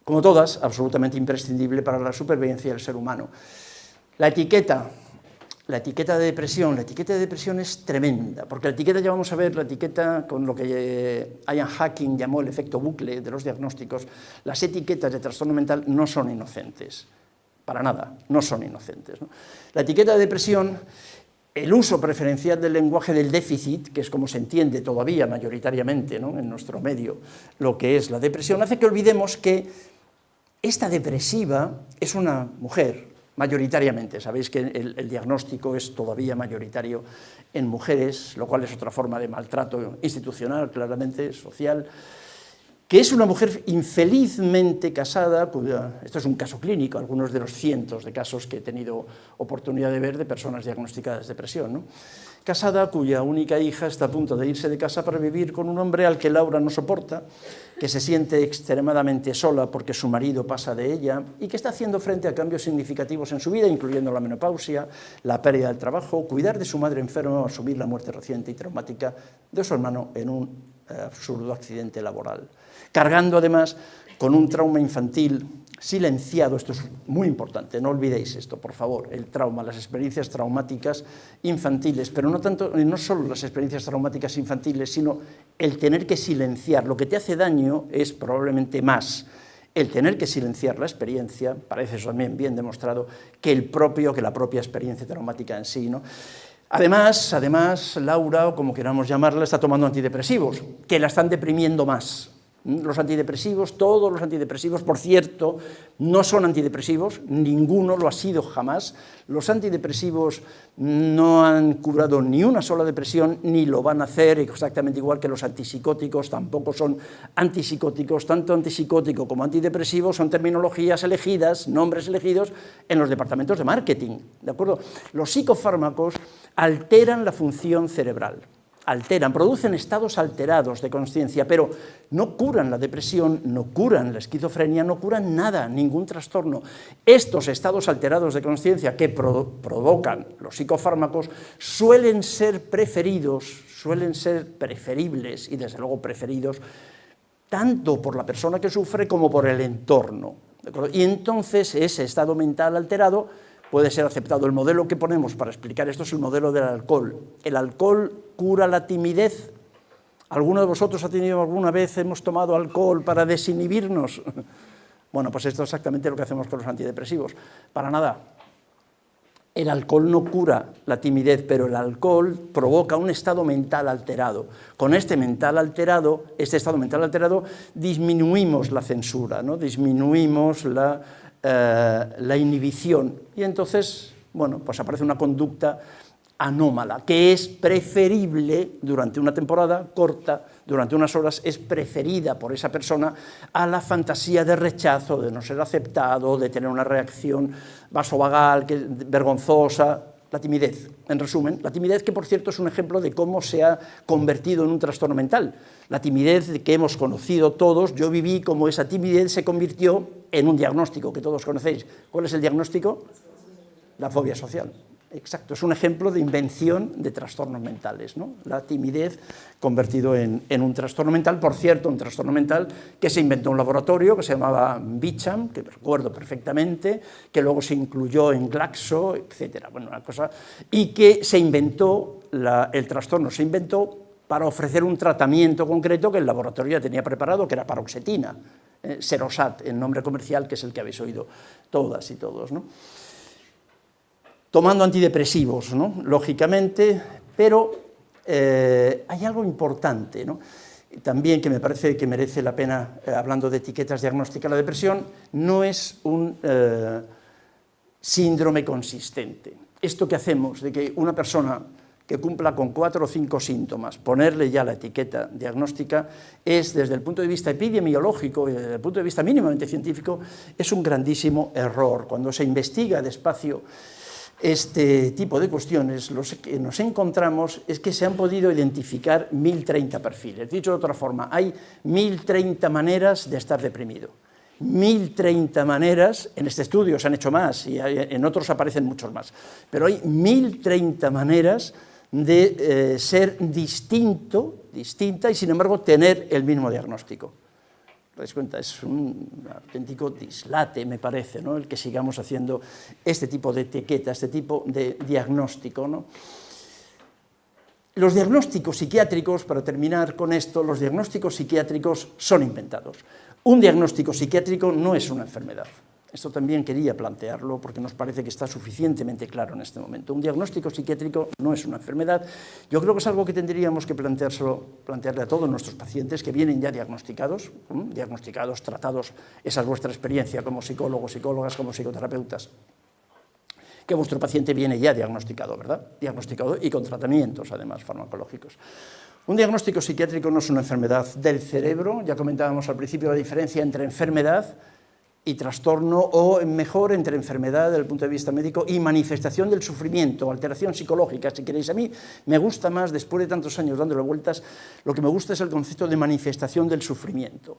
como todas, absolutamente imprescindible para la supervivencia del ser humano. La etiqueta de depresión es tremenda, porque la etiqueta, ya vamos a ver, la etiqueta con lo que Ian Hacking llamó el efecto bucle de los diagnósticos, las etiquetas de trastorno mental no son inocentes, para nada, no son inocentes, ¿no? La etiqueta de depresión, el uso preferencial del lenguaje del déficit, que es como se entiende todavía mayoritariamente, ¿no?, en nuestro medio lo que es la depresión, hace que olvidemos que esta depresiva es una mujer, mayoritariamente. Sabéis que el diagnóstico es todavía mayoritario en mujeres, lo cual es otra forma de maltrato institucional, claramente, social, que es una mujer infelizmente casada, esto es un caso clínico, algunos de los cientos de casos que he tenido oportunidad de ver de personas diagnosticadas de depresión, ¿no? Casada, cuya única hija está a punto de irse de casa para vivir con un hombre al que Laura no soporta, que se siente extremadamente sola porque su marido pasa de ella y que está haciendo frente a cambios significativos en su vida, incluyendo la menopausia, la pérdida del trabajo, cuidar de su madre enferma o asumir la muerte reciente y traumática de su hermano en un absurdo accidente laboral. Cargando además con un trauma infantil silenciado, esto es muy importante, no olvidéis esto, por favor, el trauma, las experiencias traumáticas infantiles, pero no solo las experiencias traumáticas infantiles, sino el tener que silenciar. Lo que te hace daño es probablemente más el tener que silenciar la experiencia, parece eso también bien demostrado, que la propia experiencia traumática en sí, ¿no? Además, Laura, o como queramos llamarla, está tomando antidepresivos, que la están deprimiendo más. Los antidepresivos, todos los antidepresivos, por cierto, no son antidepresivos, ninguno lo ha sido jamás. Los antidepresivos no han curado ni una sola depresión, ni lo van a hacer, exactamente igual que los antipsicóticos, tampoco son antipsicóticos. Tanto antipsicótico como antidepresivo son terminologías elegidas, nombres elegidos en los departamentos de marketing, ¿de acuerdo? Los psicofármacos alteran la función cerebral. Producen estados alterados de consciencia, pero no curan la depresión, no curan la esquizofrenia, no curan nada, ningún trastorno. Estos estados alterados de consciencia que provocan los psicofármacos suelen ser preferibles y desde luego preferidos tanto por la persona que sufre como por el entorno, ¿de acuerdo? Y entonces ese estado mental alterado puede ser aceptado. El modelo que ponemos para explicar esto es el modelo del alcohol. El alcohol cura la timidez. ¿Alguno de vosotros alguna vez hemos tomado alcohol para desinhibirnos? Bueno, pues esto es exactamente lo que hacemos con los antidepresivos. Para nada. El alcohol no cura la timidez, pero el alcohol provoca un estado mental alterado. Con este estado mental alterado, disminuimos la censura, ¿no? Disminuimos la inhibición, y entonces, bueno, pues aparece una conducta anómala, que es preferible durante una temporada corta, durante unas horas, es preferida por esa persona a la fantasía de rechazo, de no ser aceptado, de tener una reacción vasovagal, vergonzosa, la timidez. En resumen, la timidez, que por cierto es un ejemplo de cómo se ha convertido en un trastorno mental. La timidez que hemos conocido todos, yo viví como esa timidez se convirtió en un diagnóstico que todos conocéis. ¿Cuál es el diagnóstico? La fobia social. Exacto, es un ejemplo de invención de trastornos mentales, ¿no? La timidez convertido en un trastorno mental, por cierto, un trastorno mental que se inventó en un laboratorio que se llamaba Beecham, que recuerdo perfectamente, que luego se incluyó en Glaxo, etcétera. Bueno, una cosa, y que se inventó, el trastorno se inventó para ofrecer un tratamiento concreto que el laboratorio ya tenía preparado, que era paroxetina, Serosat, el nombre comercial, que es el que habéis oído todas y todos, ¿no? Tomando antidepresivos, ¿no? Lógicamente, pero hay algo importante, ¿no? También que me parece que merece la pena, hablando de etiquetas diagnósticas, la depresión no es un síndrome consistente. Esto que hacemos de que una persona que cumpla con 4 o 5 síntomas, ponerle ya la etiqueta diagnóstica, es, desde el punto de vista epidemiológico y desde el punto de vista mínimamente científico, es un grandísimo error. Cuando se investiga despacio este tipo de cuestiones, lo que nos encontramos es que se han podido identificar 1030 perfiles. Dicho de otra forma, hay 1030 maneras de estar deprimido. 1030 maneras, en este estudio se han hecho más y en otros aparecen muchos más, pero hay 1030 maneras de ser distinta y sin embargo tener el mismo diagnóstico. ¿Te das cuenta? Es un auténtico dislate, me parece, ¿no?, el que sigamos haciendo este tipo de etiqueta, este tipo de diagnóstico, ¿no? Los diagnósticos psiquiátricos, para terminar con esto, los diagnósticos psiquiátricos son inventados. Un diagnóstico psiquiátrico no es una enfermedad. Esto también quería plantearlo porque nos parece que está suficientemente claro en este momento. Un diagnóstico psiquiátrico no es una enfermedad. Yo creo que es algo que tendríamos que plantearle a todos nuestros pacientes que vienen ya diagnosticados, tratados. Esa es vuestra experiencia como psicólogos, psicólogas, como psicoterapeutas. Que vuestro paciente viene ya diagnosticado, ¿verdad? Diagnosticado y con tratamientos, además, farmacológicos. Un diagnóstico psiquiátrico no es una enfermedad del cerebro. Ya comentábamos al principio la diferencia entre enfermedad y trastorno, o mejor, entre enfermedad desde el punto de vista médico y manifestación del sufrimiento, alteración psicológica, si queréis. A mí me gusta más, después de tantos años dándole vueltas, lo que me gusta es el concepto de manifestación del sufrimiento.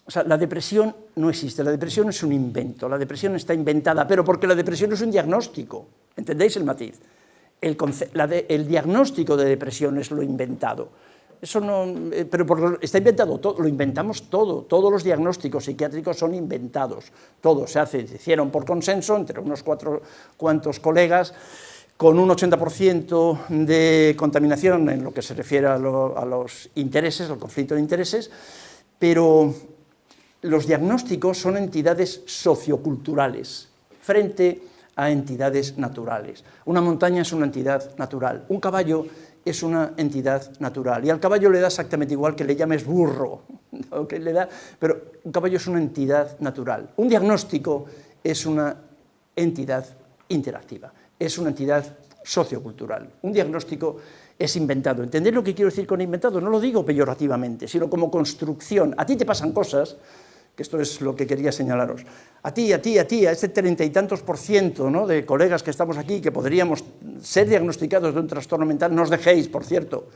O sea, la depresión no existe, la depresión es un invento, la depresión está inventada, pero porque la depresión es un diagnóstico, ¿entendéis el matiz? El diagnóstico de depresión es lo inventado. Eso no, pero porque está inventado todo, lo inventamos todo, todos los diagnósticos psiquiátricos son inventados, todos se hicieron por consenso entre unos cuantos colegas, con un 80% de contaminación en lo que se refiere a los intereses, al conflicto de intereses, pero los diagnósticos son entidades socioculturales frente a entidades naturales. Una montaña es una entidad natural, un caballo es una entidad natural, y al caballo le da exactamente igual que le llames burro, ¿no? Pero un caballo es una entidad natural. Un diagnóstico es una entidad interactiva, es una entidad sociocultural. Un diagnóstico es inventado. ¿Entendéis lo que quiero decir con inventado? No lo digo peyorativamente, sino como construcción. A ti te pasan cosas, que esto es lo que quería señalaros, a este 30 y tantos %, ¿no?, de colegas que estamos aquí, que podríamos ser diagnosticados de un trastorno mental. No os dejéis, por cierto,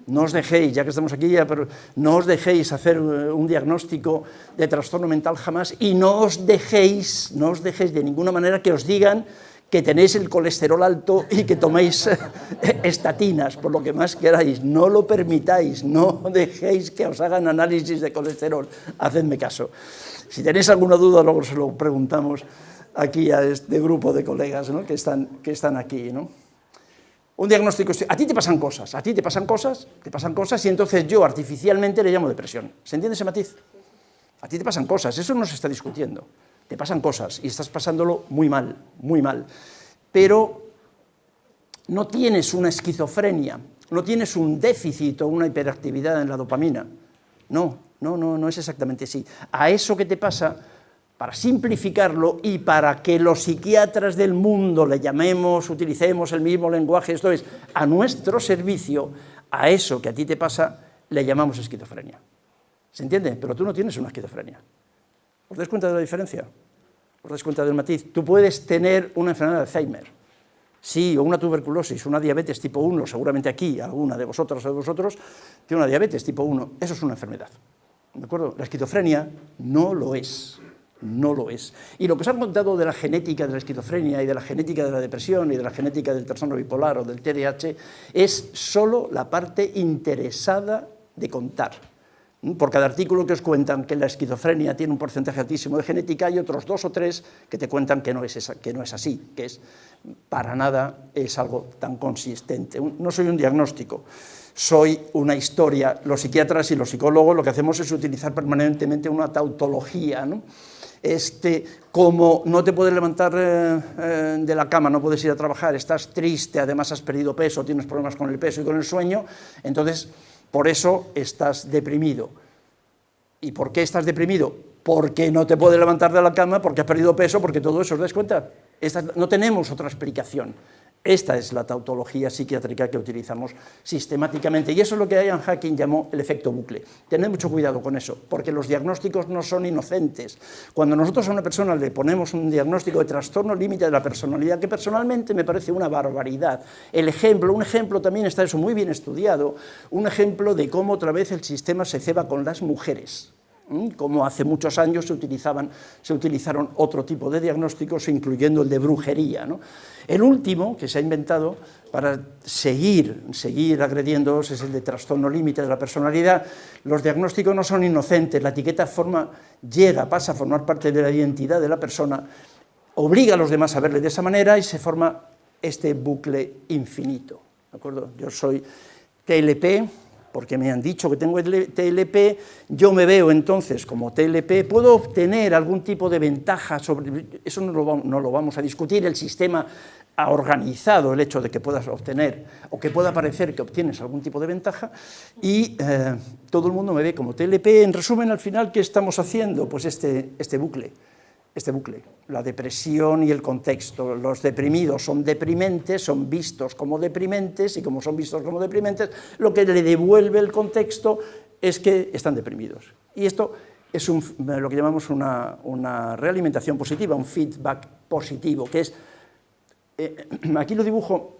no os dejéis, ya que estamos aquí, pero no os dejéis hacer un diagnóstico de trastorno mental jamás, y no os dejéis de ninguna manera que os digan que tenéis el colesterol alto y que toméis estatinas, por lo que más queráis. No lo permitáis, no dejéis que os hagan análisis de colesterol. Hacedme caso. Si tenéis alguna duda, luego se lo preguntamos aquí a este grupo de colegas, ¿no?, que están aquí, ¿no? Un diagnóstico, a ti te pasan cosas, y entonces yo artificialmente le llamo depresión. ¿Se entiende ese matiz? A ti te pasan cosas, eso no se está discutiendo. Te pasan cosas y estás pasándolo muy mal, pero no tienes una esquizofrenia, no tienes un déficit o una hiperactividad en la dopamina. No es exactamente así. A eso que te pasa, para simplificarlo y para que los psiquiatras del mundo le llamemos, utilicemos el mismo lenguaje, esto es, a nuestro servicio, a eso que a ti te pasa, le llamamos esquizofrenia. ¿Se entiende? Pero tú no tienes una esquizofrenia. ¿Os dais cuenta de la diferencia? ¿Os dais cuenta del matiz? Tú puedes tener una enfermedad de Alzheimer, sí, o una tuberculosis, una diabetes tipo 1, seguramente aquí alguna de vosotras o de vosotros tiene una diabetes tipo 1, eso es una enfermedad, ¿de acuerdo? La esquizofrenia no lo es. Y lo que os han contado de la genética de la esquizofrenia y de la genética de la depresión y de la genética del trastorno bipolar o del TDAH es solo la parte interesada de contar. Por cada artículo que os cuentan que la esquizofrenia tiene un porcentaje altísimo de genética, hay otros 2 o 3 que te cuentan que no es así, que es para nada es algo tan consistente. No soy un diagnóstico, soy una historia. Los psiquiatras y los psicólogos lo que hacemos es utilizar permanentemente una tautología, ¿no? Como no te puedes levantar de la cama, no puedes ir a trabajar, estás triste, además has perdido peso, tienes problemas con el peso y con el sueño, entonces por eso estás deprimido. ¿Y por qué estás deprimido? Porque no te puedes levantar de la cama, porque has perdido peso, porque todo eso, ¿os dais cuenta? No tenemos otra explicación. Esta es la tautología psiquiátrica que utilizamos sistemáticamente, y eso es lo que Ian Hacking llamó el efecto bucle. Tened mucho cuidado con eso, porque los diagnósticos no son inocentes. Cuando nosotros a una persona le ponemos un diagnóstico de trastorno límite de la personalidad, que personalmente me parece una barbaridad, un ejemplo también está eso muy bien estudiado, un ejemplo de cómo otra vez el sistema se ceba con las mujeres, como hace muchos años se utilizaron otro tipo de diagnósticos, incluyendo el de brujería, ¿no? El último que se ha inventado para seguir agrediéndoos es el de trastorno límite de la personalidad. Los diagnósticos no son inocentes, la etiqueta pasa a formar parte de la identidad de la persona, obliga a los demás a verle de esa manera y se forma este bucle infinito, ¿de acuerdo? Yo soy TLP, porque me han dicho que tengo TLP, yo me veo entonces como TLP, puedo obtener algún tipo de ventaja sobre... Eso no lo vamos a discutir, el sistema ha organizado el hecho de que puedas obtener, o que pueda parecer que obtienes algún tipo de ventaja, y todo el mundo me ve como TLP. En resumen, al final, ¿qué estamos haciendo? Pues este bucle. La depresión y el contexto. Los deprimidos son deprimentes, son vistos como deprimentes, y como son vistos como deprimentes, lo que le devuelve el contexto es que están deprimidos. Y esto es lo que llamamos una realimentación positiva, un feedback positivo, que es, aquí lo dibujo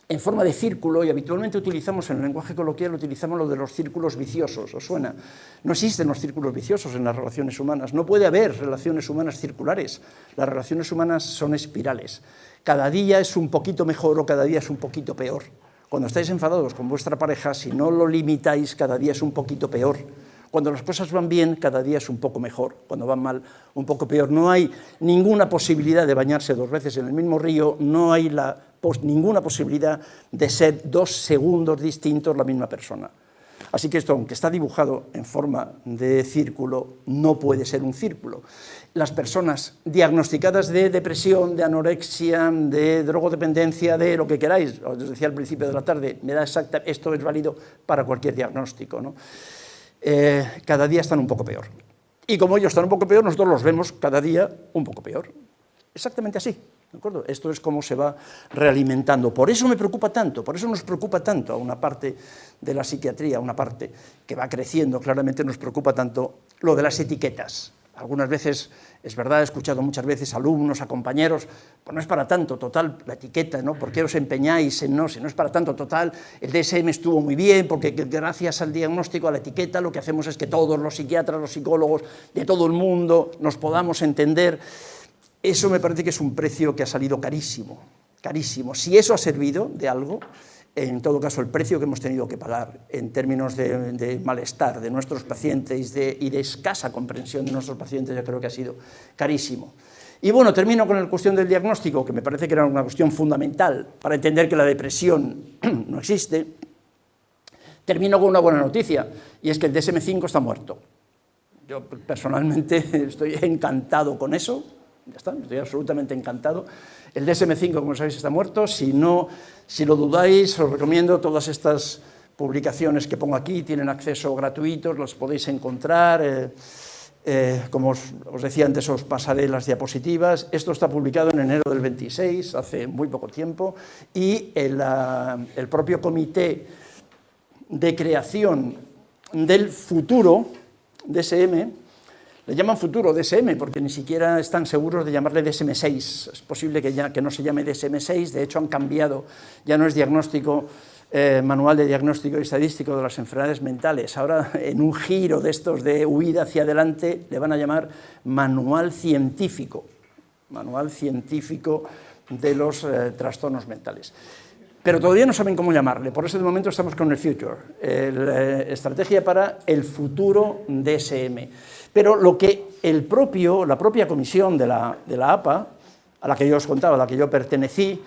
en forma de círculo, y habitualmente utilizamos en el lenguaje coloquial, utilizamos lo de los círculos viciosos, ¿os suena? No existen los círculos viciosos en las relaciones humanas, no puede haber relaciones humanas circulares, las relaciones humanas son espirales, cada día es un poquito mejor o cada día es un poquito peor. Cuando estáis enfadados con vuestra pareja, si no lo limitáis, cada día es un poquito peor. Cuando las cosas van bien, cada día es un poco mejor, cuando van mal, un poco peor. No hay ninguna posibilidad de bañarse 2 veces en el mismo río, no hay ninguna posibilidad de ser 2 segundos distintos la misma persona. Así que esto, aunque está dibujado en forma de círculo, no puede ser un círculo. Las personas diagnosticadas de depresión, de anorexia, de drogodependencia, de lo que queráis, os decía al principio de la tarde, esto es válido para cualquier diagnóstico, ¿no? Cada día están un poco peor. Y como ellos están un poco peor, nosotros los vemos cada día un poco peor. Exactamente así, ¿de acuerdo? Esto es como se va realimentando. Por eso me preocupa tanto, por eso nos preocupa tanto a una parte de la psiquiatría, una parte que va creciendo, claramente nos preocupa tanto lo de las etiquetas. Algunas veces, es verdad, he escuchado muchas veces a alumnos, a compañeros, pues no es para tanto, total, la etiqueta, ¿no? ¿Por qué os empeñáis en no? Si no es para tanto, total, el DSM estuvo muy bien, porque gracias al diagnóstico, a la etiqueta, lo que hacemos es que todos los psiquiatras, los psicólogos de todo el mundo nos podamos entender. Eso me parece que es un precio que ha salido carísimo, carísimo. Si eso ha servido de algo, en todo caso, el precio que hemos tenido que pagar en términos de malestar de nuestros pacientes y de escasa comprensión de nuestros pacientes, yo creo que ha sido carísimo. Y bueno, termino con la cuestión del diagnóstico, que me parece que era una cuestión fundamental para entender que la depresión no existe. Termino con una buena noticia, y es que el DSM-5 está muerto. Yo personalmente estoy encantado con eso, ya está, estoy absolutamente encantado. El DSM-5, como sabéis, está muerto. Si lo dudáis, os recomiendo todas estas publicaciones que pongo aquí, tienen acceso gratuito, las podéis encontrar. Como os decía antes, os pasaré las diapositivas. Esto está publicado en enero del 26, hace muy poco tiempo, y el propio comité de creación del futuro DSM, le llaman futuro DSM porque ni siquiera están seguros de llamarle DSM-6. Es posible que no se llame DSM-6, de hecho han cambiado, ya no es diagnóstico, manual de diagnóstico y estadístico de las enfermedades mentales. Ahora, en un giro de estos de huida hacia adelante, le van a llamar manual científico de los trastornos mentales. Pero todavía no saben cómo llamarle, por eso de momento estamos con el Future, estrategia para el futuro DSM. Pero lo que la propia comisión de la APA, a la que yo os contaba, a la que yo pertenecí,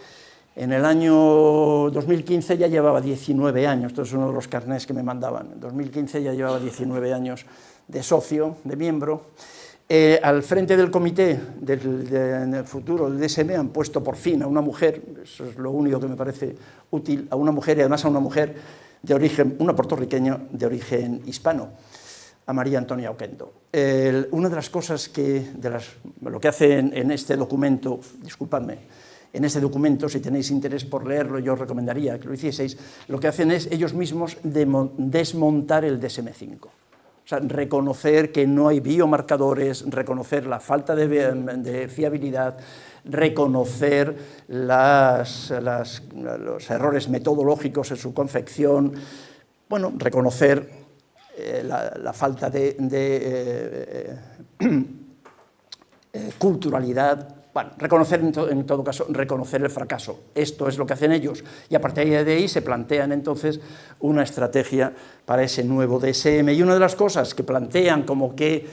en el año 2015 ya llevaba 19 años, esto es uno de los carnés que me mandaban, en 2015 ya llevaba 19 años de socio, de miembro. Al frente del comité del futuro del DSM han puesto por fin a una mujer, eso es lo único que me parece útil, a una mujer, y además a una mujer de origen, una puertorriqueña de origen hispano, a María Antonia Oquendo. Una de las cosas lo que hace en este documento, disculpadme, en este documento, si tenéis interés por leerlo, yo os recomendaría que lo hicieseis, lo que hacen es ellos mismos desmontar el DSM-5. O sea, reconocer que no hay biomarcadores, reconocer la falta de fiabilidad, reconocer los errores metodológicos en su confección, bueno, reconocer la falta de culturalidad. Bueno, reconocer en todo caso, reconocer el fracaso. Esto es lo que hacen ellos. Y a partir de ahí se plantean entonces una estrategia para ese nuevo DSM. Y una de las cosas que plantean como que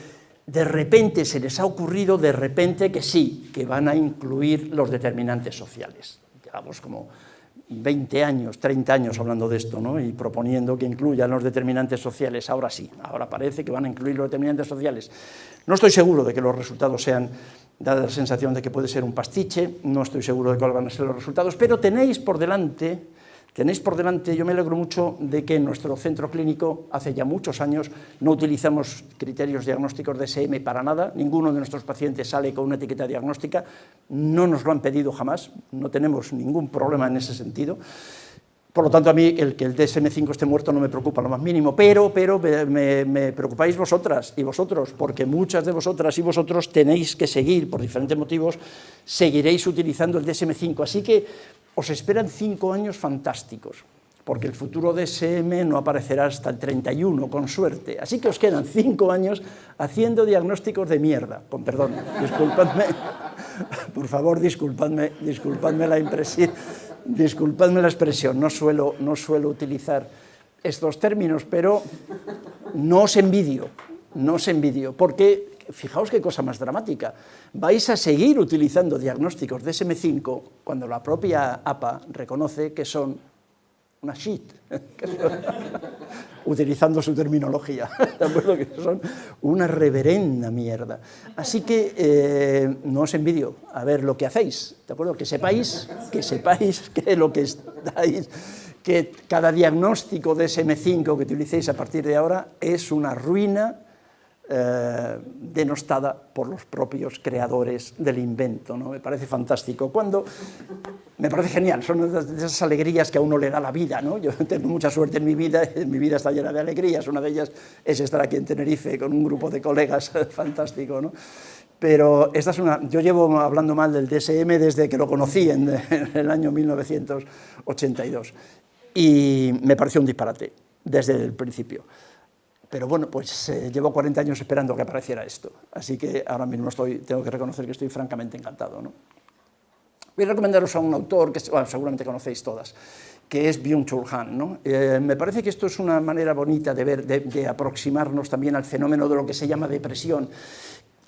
de repente se les ha ocurrido, de repente que sí, que van a incluir los determinantes sociales. Llevamos como 20 años, 30 años hablando de esto, ¿no? Y proponiendo que incluyan los determinantes sociales. Ahora sí, ahora parece que van a incluir los determinantes sociales. No estoy seguro de que los resultados sean, dada la sensación de que puede ser un pastiche, no estoy seguro de cuáles van a ser los resultados, pero tenéis por delante, yo me alegro mucho de que en nuestro centro clínico, hace ya muchos años, no utilizamos criterios diagnósticos DSM para nada, ninguno de nuestros pacientes sale con una etiqueta diagnóstica, no nos lo han pedido jamás, no tenemos ningún problema en ese sentido. Por lo tanto, a mí el que el DSM-5 esté muerto no me preocupa lo más mínimo, pero me preocupáis vosotras y vosotros, porque muchas de vosotras y vosotros tenéis que seguir, por diferentes motivos, seguiréis utilizando el DSM-5, así que os esperan 5 años fantásticos, porque el futuro DSM no aparecerá hasta el 31, con suerte, así que os quedan 5 años haciendo diagnósticos de mierda, con perdón, disculpadme, por favor, disculpadme la impresión. Disculpadme la expresión, no suelo utilizar estos términos, pero no os envidio, porque fijaos qué cosa más dramática. Vais a seguir utilizando diagnósticos DSM-5 cuando la propia APA reconoce que son una shit, utilizando su terminología, ¿de acuerdo? Que son una reverenda mierda. Así que no os envidio a ver lo que hacéis, ¿de acuerdo? Que sepáis que lo que estáis, que cada diagnóstico de DSM-5 que utilicéis a partir de ahora es una ruina denostada por los propios creadores del invento, ¿no? Me parece fantástico. Me parece genial, son de esas alegrías que a uno le da la vida, ¿no? Yo tengo mucha suerte en mi vida está llena de alegrías, una de ellas es estar aquí en Tenerife con un grupo de colegas fantástico, ¿no? Pero esta es yo llevo hablando mal del DSM desde que lo conocí en el año 1982 y me pareció un disparate desde el principio. Pero bueno, pues llevo 40 años esperando que apareciera esto, así que ahora mismo tengo que reconocer que estoy francamente encantado, ¿no? Voy a recomendaros a un autor que seguramente conocéis todas, que es Byung-Chul Han, ¿no? Me parece que esto es una manera bonita de aproximarnos también al fenómeno de lo que se llama depresión,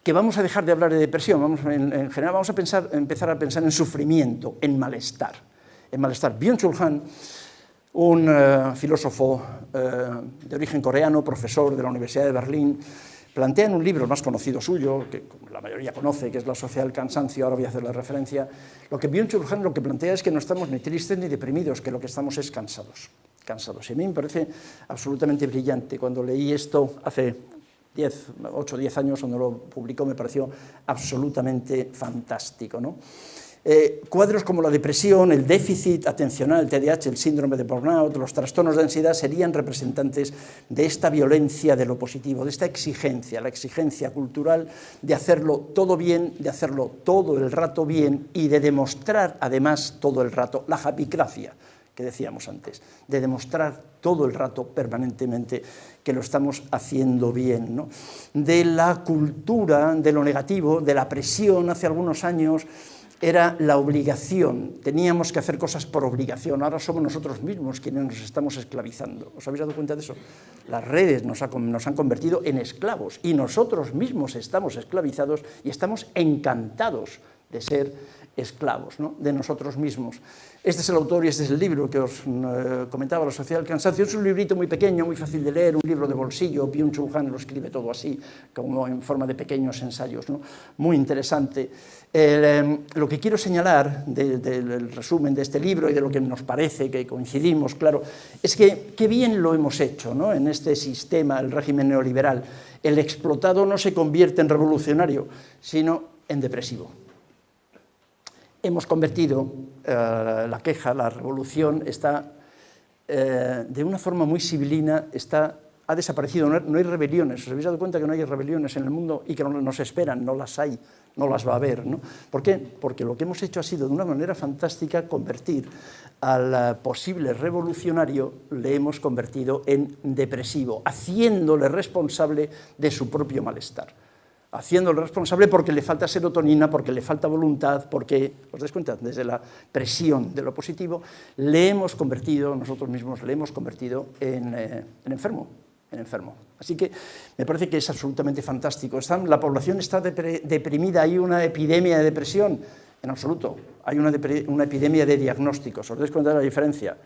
que vamos a dejar de hablar de depresión, en general vamos a empezar a pensar en sufrimiento, en malestar. Byung-Chul Han, un filósofo de origen coreano, profesor de la Universidad de Berlín, plantea en un libro, el más conocido suyo, que la mayoría conoce, que es La sociedad del cansancio, ahora voy a hacer la referencia, lo que Byung-Chul Han lo que plantea es que no estamos ni tristes ni deprimidos, que lo que estamos es cansados. Y a mí me parece absolutamente brillante. Cuando leí esto hace 8 o 10 años, cuando lo publicó, me pareció absolutamente fantástico, ¿no? Cuadros como la depresión, el déficit atencional, el TDAH, el síndrome de burnout, los trastornos de ansiedad serían representantes de esta violencia de lo positivo, de esta exigencia, la exigencia cultural de hacerlo todo bien, de hacerlo todo el rato bien y de demostrar además todo el rato la japicracia que decíamos antes, de demostrar todo el rato permanentemente que lo estamos haciendo bien, ¿no? De la cultura, de lo negativo, de la presión hace algunos años, era la obligación, teníamos que hacer cosas por obligación, ahora somos nosotros mismos quienes nos estamos esclavizando. ¿Os habéis dado cuenta de eso? Las redes nos han convertido en esclavos y nosotros mismos estamos esclavizados y estamos encantados de ser esclavos, ¿no?, de nosotros mismos. Este es el autor y este es el libro que os comentaba, La sociedad del cansancio. Es un librito muy pequeño, muy fácil de leer, un libro de bolsillo. Byung-Chul Han lo escribe todo así, como en forma de pequeños ensayos, ¿no? Muy interesante. Lo que quiero señalar del resumen de este libro y de lo que nos parece que coincidimos, claro, es que qué bien lo hemos hecho, ¿no?, en este sistema, el régimen neoliberal. El explotado no se convierte en revolucionario, sino en depresivo. hemos convertido la queja, la revolución, está de una forma muy sibilina, ha desaparecido, no hay rebeliones. ¿Os habéis dado cuenta que no hay rebeliones en el mundo y que no nos esperan? No las hay, no las va a haber, ¿no? ¿Por qué? Porque lo que hemos hecho ha sido, de una manera fantástica, convertir al posible revolucionario, le hemos convertido en depresivo, haciéndole responsable de su propio malestar. Haciéndole responsable porque le falta serotonina, porque le falta voluntad, porque, ¿os dais cuenta? Desde la presión de lo positivo, le hemos convertido, nosotros mismos le hemos convertido en enfermo. Así que me parece que es absolutamente fantástico. La población está deprimida, hay una epidemia de depresión, en absoluto. Hay una epidemia de diagnósticos. ¿Os dais cuenta de la diferencia?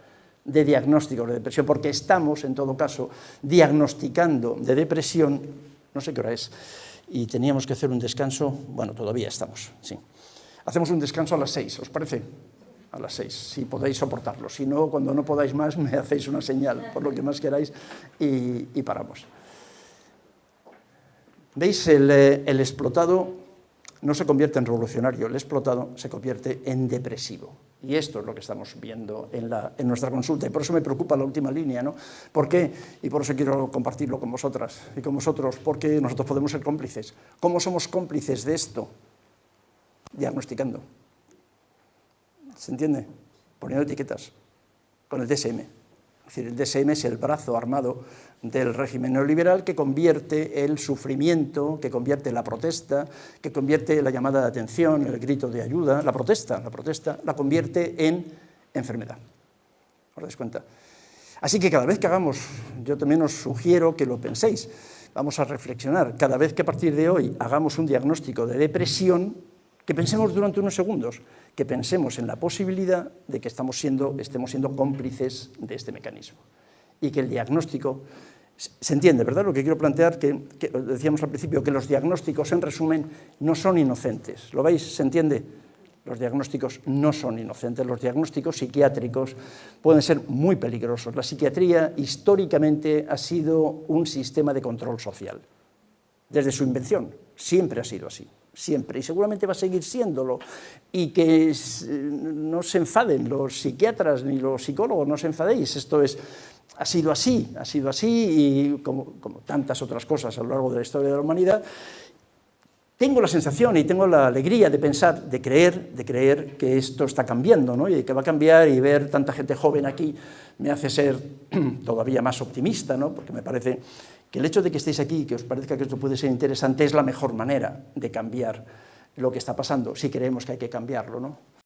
De diagnósticos de depresión, porque estamos, en todo caso, diagnosticando de depresión, no sé qué hora es, y teníamos que hacer un descanso, bueno, todavía estamos, sí. Hacemos un descanso a las 6, ¿os parece? A las 6, si podéis soportarlo. Si no, cuando no podáis más, me hacéis una señal, por lo que más queráis, y paramos. ¿Veis? El explotado no se convierte en revolucionario, el explotado se convierte en depresivo. Y esto es lo que estamos viendo en nuestra consulta, y por eso me preocupa la última línea, ¿no? ¿Por qué? Y por eso quiero compartirlo con vosotras y con vosotros, porque nosotros podemos ser cómplices. ¿Cómo somos cómplices de esto? Diagnosticando. ¿Se entiende? Poniendo etiquetas, con el DSM. Es decir, el DSM es el brazo armado del régimen neoliberal que convierte el sufrimiento, que convierte la protesta, que convierte la llamada de atención, el grito de ayuda, la protesta, la convierte en enfermedad. ¿Os dais cuenta? Así que cada vez que hagamos, yo también os sugiero que lo penséis, vamos a reflexionar, cada vez que a partir de hoy hagamos un diagnóstico de depresión, que pensemos durante unos segundos, que pensemos en la posibilidad de que estemos siendo cómplices de este mecanismo. Y que el diagnóstico, se entiende, ¿verdad? Lo que quiero plantear, que decíamos al principio, que los diagnósticos, en resumen, no son inocentes. ¿Lo veis? ¿Se entiende? Los diagnósticos no son inocentes. Los diagnósticos psiquiátricos pueden ser muy peligrosos. La psiquiatría, históricamente, ha sido un sistema de control social. Desde su invención, siempre ha sido así. Siempre, y seguramente va a seguir siéndolo, y que no se enfaden los psiquiatras ni los psicólogos, no os enfadéis, ha sido así, y como tantas otras cosas a lo largo de la historia de la humanidad. Tengo la sensación y tengo la alegría de pensar, de creer que esto está cambiando, ¿no? Y que va a cambiar, y ver tanta gente joven aquí me hace ser todavía más optimista, ¿no? Porque me parece que el hecho de que estéis aquí, que os parezca que esto puede ser interesante, es la mejor manera de cambiar lo que está pasando, si creemos que hay que cambiarlo, ¿no?